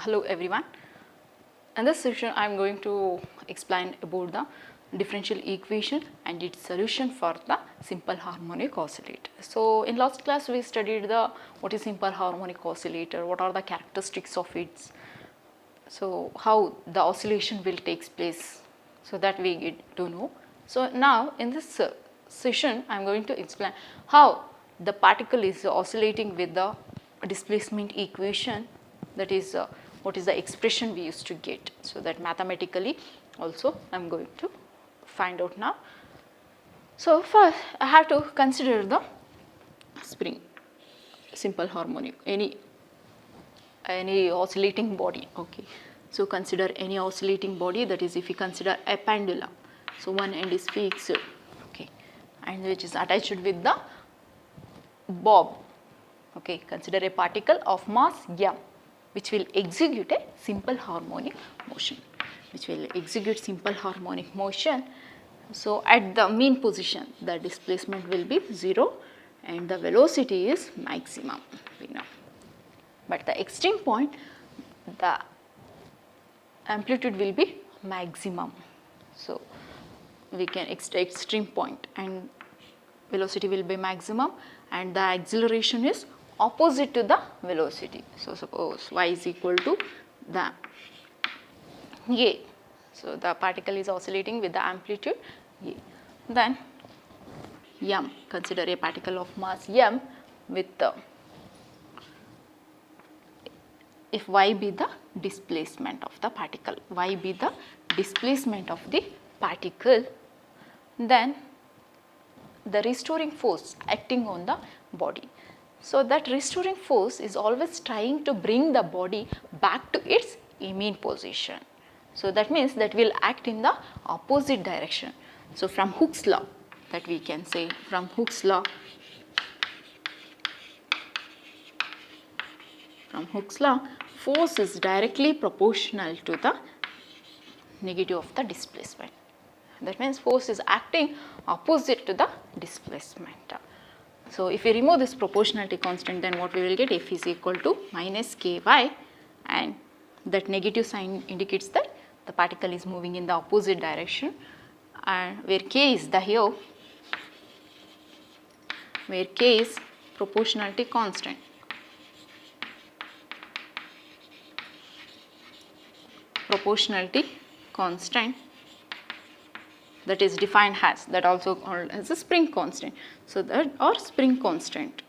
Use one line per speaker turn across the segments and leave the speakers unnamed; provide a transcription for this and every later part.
Hello everyone. In this session I am going to explain about the differential equation and its solution for the simple harmonic oscillator. So in last class we studied the what is simple harmonic oscillator, what are the characteristics of it, so how the oscillation will take place, so that we get to know. So now in this session I am going to explain how the particle is oscillating with the displacement equation, that is what is the expression we used to get. So that mathematically also I am going to find out now. So first I have to consider the spring, simple harmonic, any oscillating body. Okay, so consider any oscillating body, that is if you consider a pendulum, so one end is fixed, okay, and which is attached with the bob. Okay, consider a particle of mass m which will execute a simple harmonic motion, So at the mean position the displacement will be 0 and the velocity is maximum, we know. But the extreme point the amplitude will be maximum. So we can extreme point and velocity will be maximum and the acceleration is opposite to the velocity. So suppose y is equal to the a. So the particle is oscillating with the amplitude a. Then m, consider a particle of mass m with the, if y be the displacement of the particle, then the restoring force acting on the body. So that restoring force is always trying to bring the body back to its mean position. So that means that will act in the opposite direction. So from Hooke's law, that we can say, from Hooke's law, force is directly proportional to the negative of the displacement. That means force is acting opposite to the displacement. So if we remove this proportionality constant, then what we will get, F is equal to minus ky, and that negative sign indicates that the particle is moving in the opposite direction, and where k is the here, where k is proportionality constant. That is defined as, that also called as a spring constant. So that, or spring constant.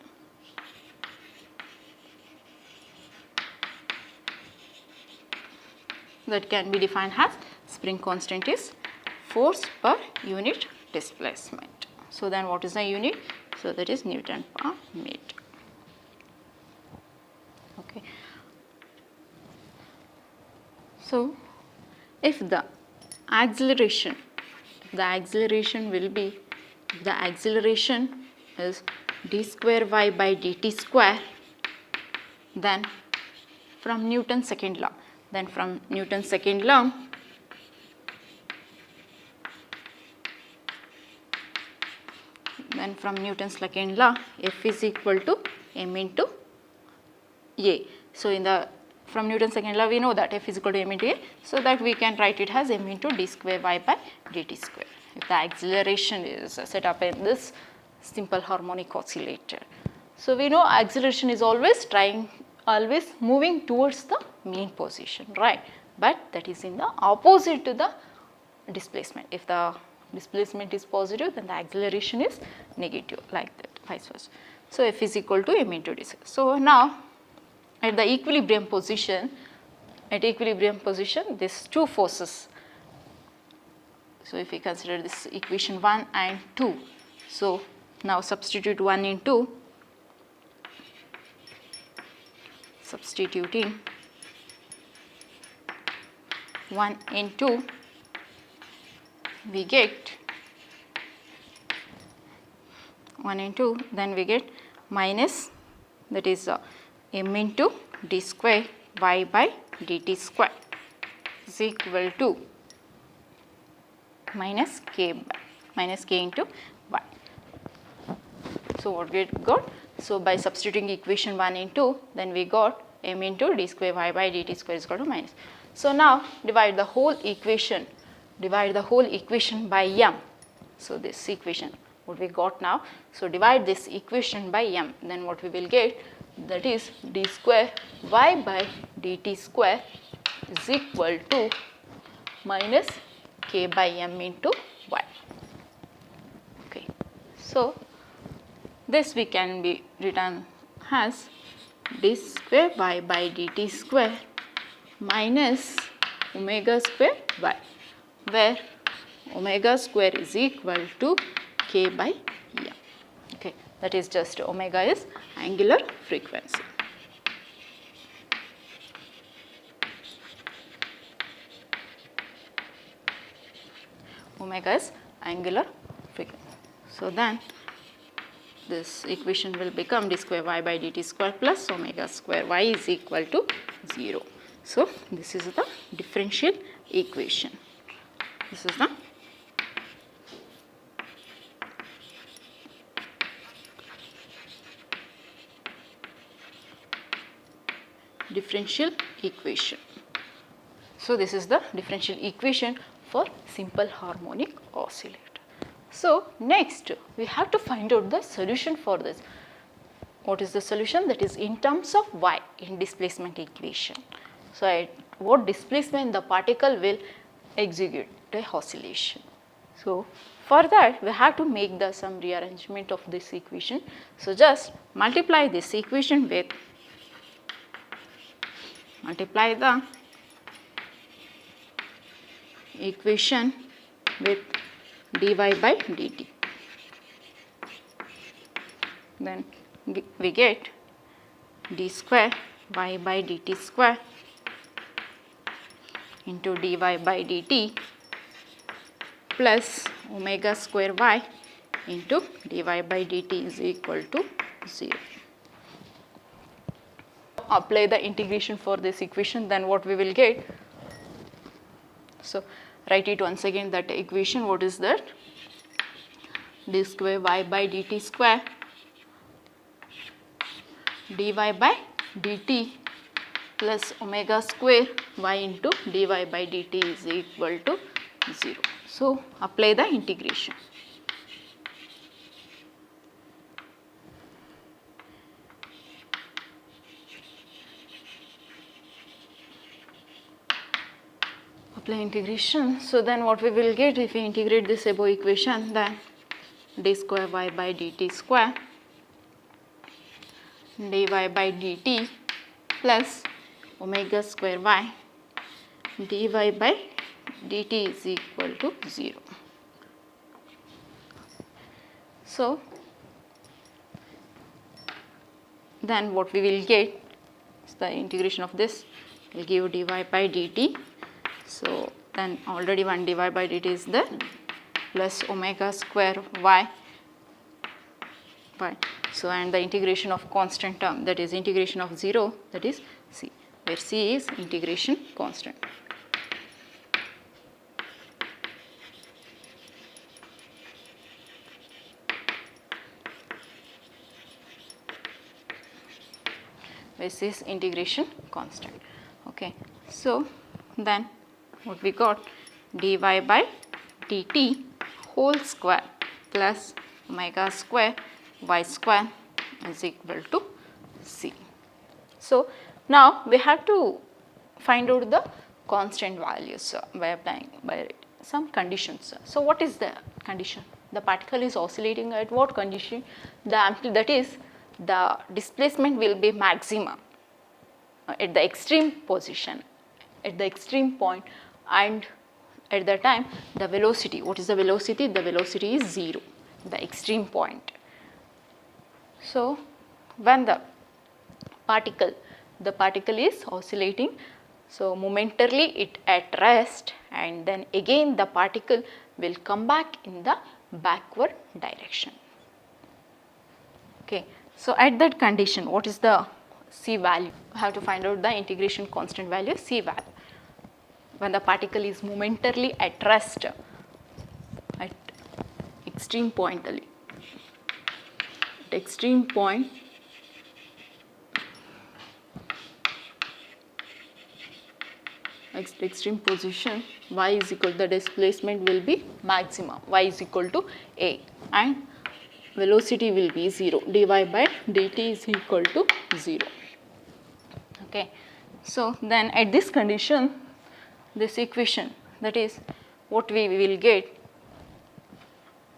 That can be defined as spring constant is force per unit displacement. So then what is the unit? So that is Newton per meter. Okay. So if the acceleration will be, the acceleration is d square y by dt square, then from Newton's second law, F is equal to m into a. So in the, from Newton's second law we know that F is equal to m into a, so that we can write it as m into d square y by dt square. If the acceleration is set up in this simple harmonic oscillator. So we know acceleration is always moving towards the mean position, right? But that is in the opposite to the displacement. If the displacement is positive, then the acceleration is negative, like that, vice versa. So F is equal to m into d square. So now at the equilibrium position, these two forces. So if we consider this equation 1 and 2, so now substituting 1 into, we get 1 into, then we get minus, that is m into d square y by dt square is equal to minus k into y. So what we got? So by substituting equation 1 and 2, then we got m into d square y by dt square is equal to minus. So now divide the whole equation by m. So this equation what we got now. So divide this equation by m, then what we will get, that is d square y by dt square is equal to minus k by m into y. Okay. So this we can be written as d square y by dt square minus omega square y, where omega square is equal to k by m. Okay, that is just omega is angular frequency. Omega is angular frequency. So then this equation will become d square y by dt square plus omega square y is equal to 0. So this is the differential equation. This is the differential equation. So this is the differential equation for simple harmonic oscillator. So next we have to find out the solution for this. What is the solution? That is in terms of y in displacement equation. So at what displacement the particle will execute the oscillation. So for that we have to make the some rearrangement of this equation. So just multiply this equation with the equation with dy by dt. Then we get d square y by dt square into dy by dt plus omega square y into dy by dt is equal to 0. Apply the integration for this equation, then what we will get. So write it once again, that equation, what is that? D square y by dt square dy by dt plus omega square y into dy by dt is equal to 0. So apply the integration. Apply integration. So then what we will get if we integrate this above equation, then d square y by dt square dy by dt plus omega square y dy by dt is equal to 0. So then what we will get is the integration of this will give dy by dt. So then already one dy by dt is there, plus omega square y. So and the integration of constant term, that is integration of 0, that is c, where c is integration constant. This is integration constant. Okay. So then what we got, dy by dt whole square plus omega square y square is equal to c. So now we have to find out the constant values by applying some conditions. So what is the condition? The particle is oscillating at what condition? That is the displacement will be maximum at the extreme position, at the extreme point, and at the time the velocity, what is the velocity? The velocity is 0, the extreme point. So when the particle is oscillating, so momentarily it at rest, and then again the particle will come back in the backward direction. Okay. So at that condition, what is the c value? We have to find out the integration constant value, c value. When the particle is momentarily at rest at extreme point, extreme position, y is equal to the displacement will be maximum, y is equal to a, and velocity will be 0, dy by dt is equal to 0. Okay. So then at this condition, this equation, that is what we will get,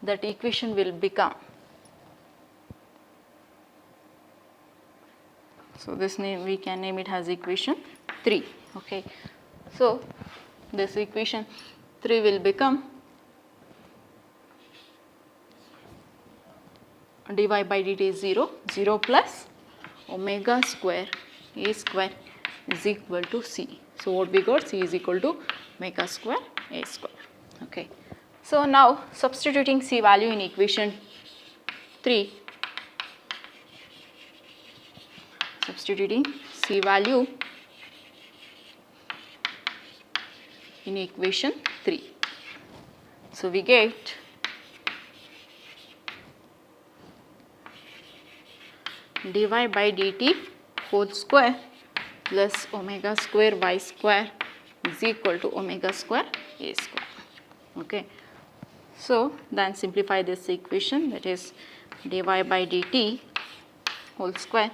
that equation will become, so this name we can name it as equation 3. Okay. So this equation 3 will become dy by dt is 0, 0 plus omega square a square is equal to c. So what we got, c is equal to omega square a square. Okay. So now substituting c value in equation 3, substituting c value in equation 3. So we get dy by dt whole square plus omega square y square is equal to omega square a square. Okay. So then simplify this equation, that is dy by dt whole square,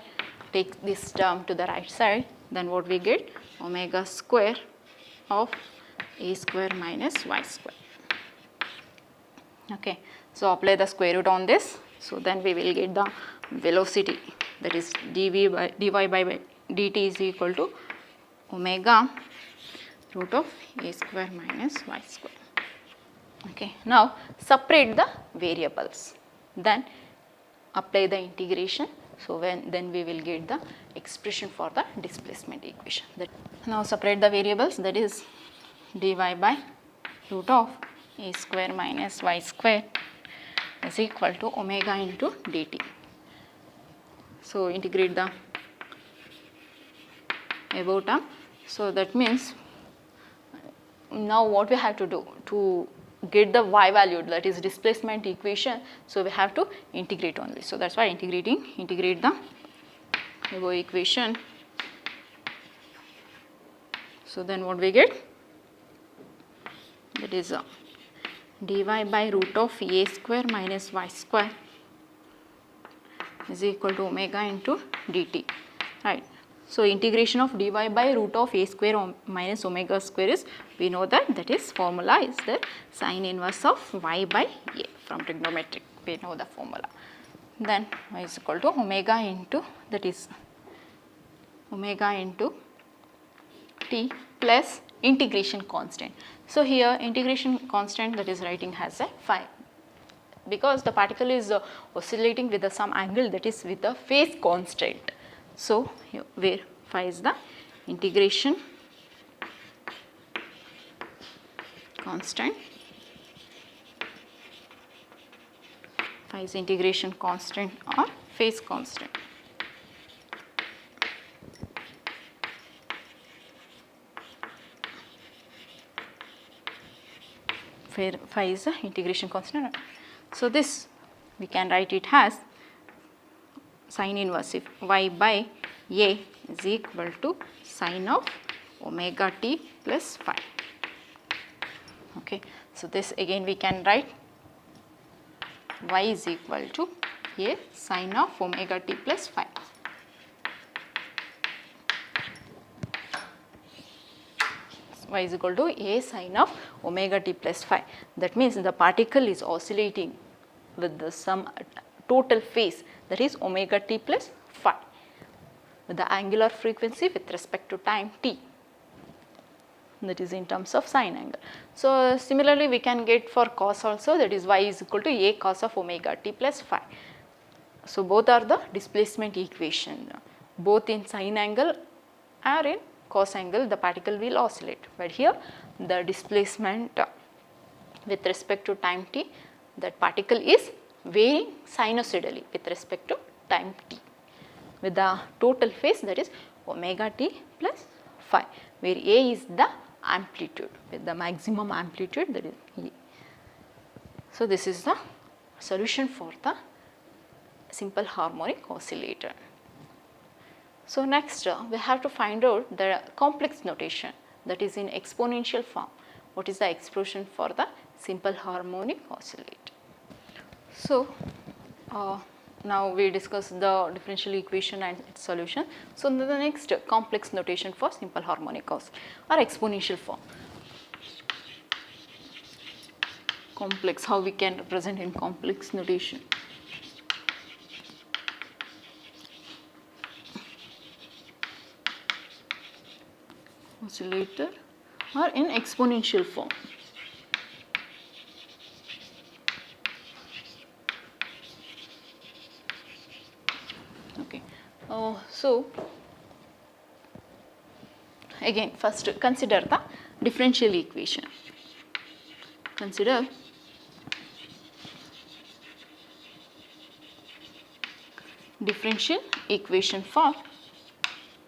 take this term to the right side, then what we get, omega square of a square minus y square. Okay. So apply the square root on this, so then we will get the velocity, that is dy by dt is equal to omega root of a square minus y square. Okay. Now separate the variables, then apply the integration, so then we will get the expression for the displacement equation. Now separate the variables, that is dy by root of a square minus y square is equal to omega into dt. So integrate the above term. So that means now what we have to do to get the y value, that is displacement equation, so we have to integrate only. So that's why integrate the above equation. So then what we get, that is dy by root of a square minus y square is equal to omega into dt, right. So integration of dy by root of a square minus omega square is, we know that is formula is the sine inverse of y by a, from trigonometric we know the formula. Then y is equal to omega into, that is omega into t plus integration constant. So here integration constant, that is writing as a phi, because the particle is oscillating with some angle, that is with the phase constant. So here, where phi is the integration constant, phi is integration constant or phase constant. Where phi is the integration constant. So this we can write it as sine inverse if y by a is equal to sine of omega t plus phi. Okay. So this again we can write y is equal to a sine of omega t plus phi. Y is equal to a sine of omega t plus phi. That means the particle is oscillating with the some total phase, that is omega t plus phi, with the angular frequency with respect to time t, that is in terms of sine angle. So similarly we can get for cos also, that is y is equal to a cos of omega t plus phi. So both are the displacement equation, both in sine angle or in cos angle the particle will oscillate, but here the displacement with respect to time t, that particle is varying sinusoidally with respect to time t with the total phase, that is omega t plus phi, where a is the amplitude with the maximum amplitude, that is e. So this is the solution for the simple harmonic oscillator. So next we have to find out the complex notation, that is in exponential form. What is the expression for the simple harmonic oscillator? So, now we discuss the differential equation and its solution. So, the next complex notation for simple harmonic oscillator or exponential form. Complex, how we can represent in complex notation. Oscillator or in exponential form. Okay. So, again first consider the differential equation. Consider differential equation for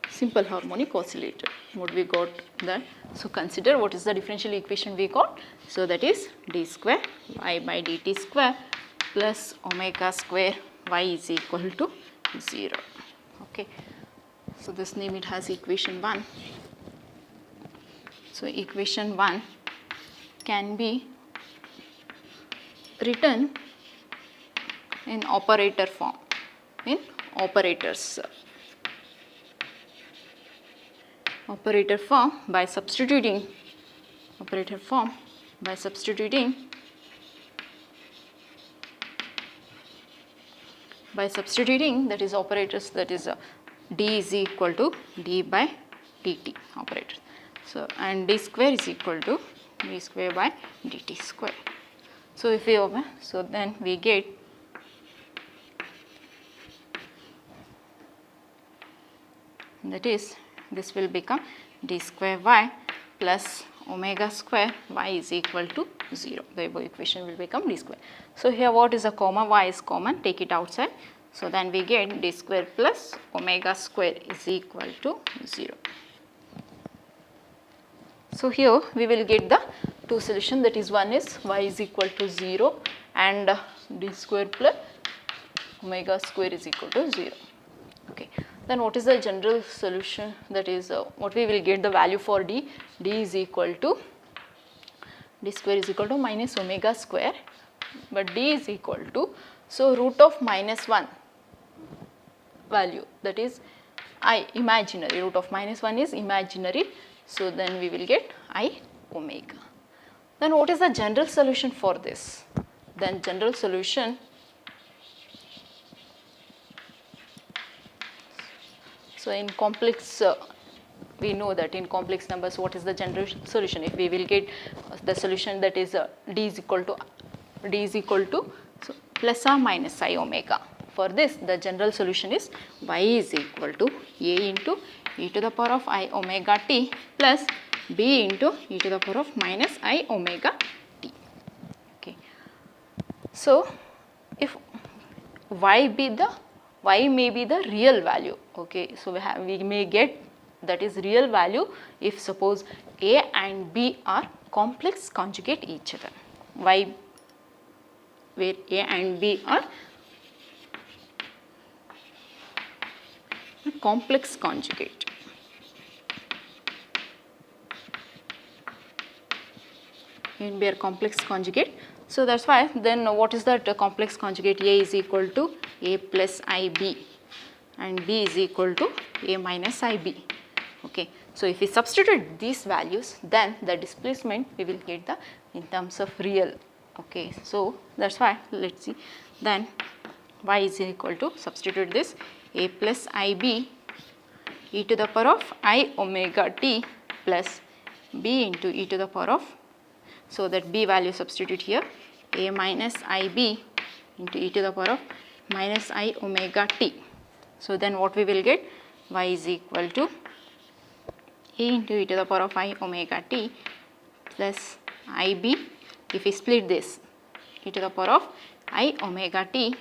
simple harmonic oscillator. What we got that? So, consider what is the differential equation we got. So, that is d square y by dt square plus omega square y is equal to 0. Okay. So, this name it has equation 1. So, equation 1 can be written in operator form, in operator form by substituting that is operators, that is d is equal to d by dt operator. So, and d square is equal to d square by dt square. So, if we open, so then we get that is this will become d square y plus omega square y is equal to 0. The above equation will become d square. So, here what is a comma? Y is common, take it outside. So, then we get d square plus omega square is equal to 0. So, here we will get the two solution, that is one is y is equal to 0 and d square plus omega square is equal to 0. Okay. Then what is the general solution, that is what we will get the value for d is equal to d square is equal to minus omega square, but d is equal to, so root of minus 1 value, that is I imaginary, root of minus 1 is imaginary. So, then we will get I omega. Then what is the general solution for this? Then general solution, so in complex we know that in complex numbers what is the general solution. If we will get the solution, that is d is equal to so plus or minus I omega. For this the general solution is y is equal to a into e to the power of I omega t plus b into e to the power of minus I omega t. Okay. So, if y may be the real value. Okay. So, we may get that is real value if suppose a and b are complex conjugate each other. Y where a and b are complex conjugate. In their complex conjugate. So, that is why then what is that complex conjugate? A is equal to a plus ib and b is equal to a minus ib. Okay. So, if we substitute these values, then the displacement we will get the in terms of real. Okay. So, that is why let us see, then y is equal to, substitute this, a plus ib e to the power of I omega t plus b into e to the power of, so that b value substitute here, a minus ib into e to the power of minus I omega t. So, then what we will get? Y is equal to a into e to the power of I omega t plus ib, if we split this, e to the power of I omega t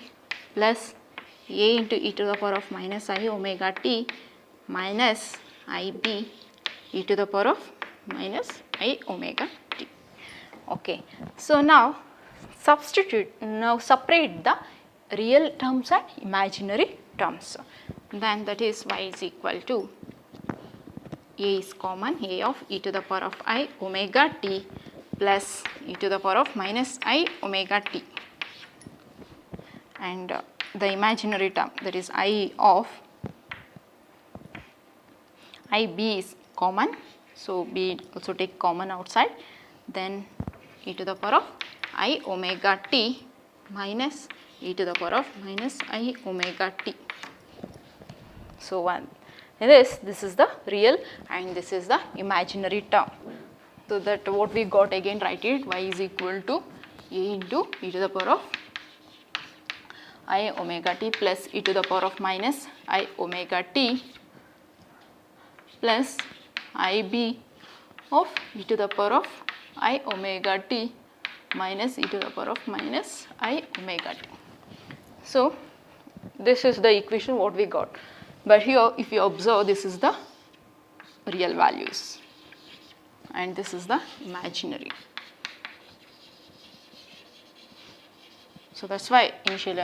plus a into e to the power of minus I omega t minus ib e to the power of minus I omega t. Okay. So, now separate the real terms and imaginary terms. Then that is y is equal to A is common, A of e to the power of I omega t plus e to the power of minus I omega t, and the imaginary term, that is I of IB is common, so B also take common outside, then e to the power of I omega t minus e to the power of minus I omega t. So, this is the real and this is the imaginary term. So, that what we got, again write it, y is equal to A into e to the power of I omega t plus e to the power of minus I omega t plus IB of e to the power of I omega t minus e to the power of minus I omega t. So, this is the equation what we got, but here if you observe, this is the real values and this is the imaginary. So, that is why initially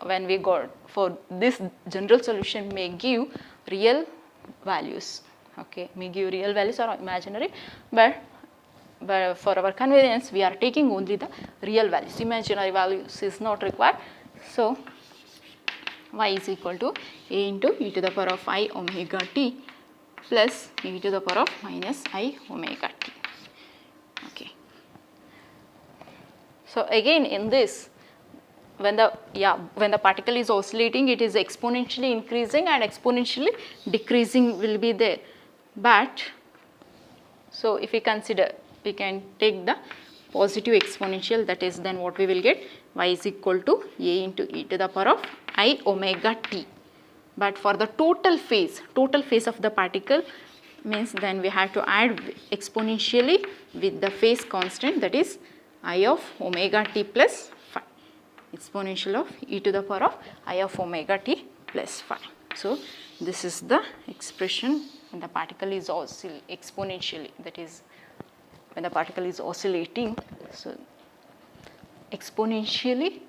when we got for this general solution may give real values, okay, may give real values or imaginary, but for our convenience we are taking only the real values, imaginary values is not required. So, y is equal to A into e to the power of I omega t plus e to the power of minus I omega t, okay. So, again in this, when the particle is oscillating, it is exponentially increasing and exponentially decreasing will be there, but so if we consider, we can take the positive exponential, that is then what we will get, y is equal to A into e to the power of I omega t, but for the total phase of the particle means then we have to add exponentially with the phase constant, that is I of omega t plus phi, exponential of e to the power of I of omega t plus phi. So, this is the expression when the particle is exponentially, that is when the particle is oscillating. So, exponentially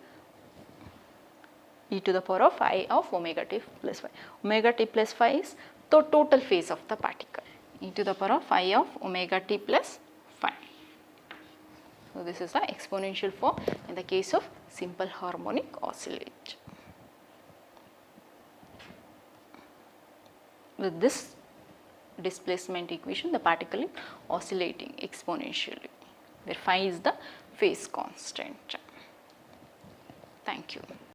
e to the power of I of omega t plus phi. Omega t plus phi is the total phase of the particle, e to the power of I of omega t plus phi. So, this is the exponential form in the case of simple harmonic oscillator. With this displacement equation, the particle is oscillating exponentially, where phi is the phase constant. Thank you.